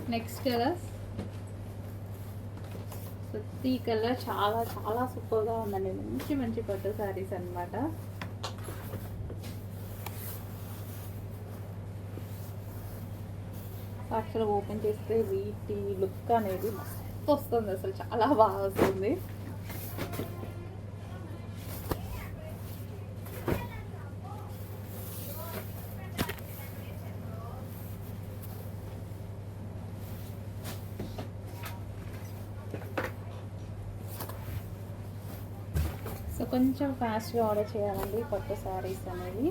Next colours, ప్రతి colour చాలా చాలా సూపర్గా ఉందండి. మంచి మంచి పట్టు శారీస్ అనమాట. యాక్చువల్గా ఓపెన్ చేస్తే వీటి లుక్ అనేది మస్తు వస్తుంది, అసలు చాలా బాగా వస్తుంది. సో కొంచెం ఫాస్ట్గా ఆర్డర్ చేయాలండి పట్టు శారీస్ అనేవి.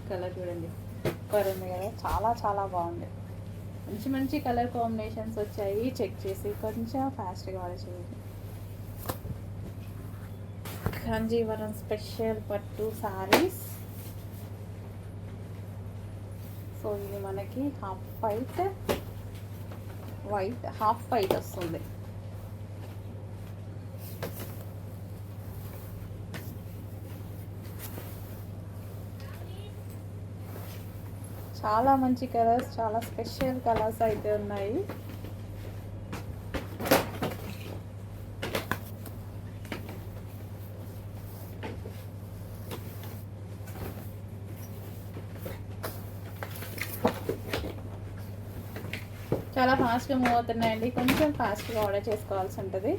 కలర్ చూడండి, సూపర్ ఉంది కదా, చాలా చాలా బాగుంది. మంచి మంచి కలర్ కాంబినేషన్స్ వచ్చాయి. చెక్ చేసి కొంచెం ఫాస్ట్గా ఆర్డర్ చేయండి. కాంజీవరం స్పెషల్ పట్టు శారీస్. సో ఇది మనకి హాఫ్ వైట్ హాఫ్ వైట్ వస్తుంది. చాలా మంచి కలర్స్, చాలా స్పెషల్ కలర్స్ అయితే ఉన్నాయి. చాలా ఫాస్ట్గా మూవ్ అవుతున్నాయండి, కొంచెం ఫాస్ట్గా ఆర్డర్ చేసుకోవాల్సి ఉంటుంది.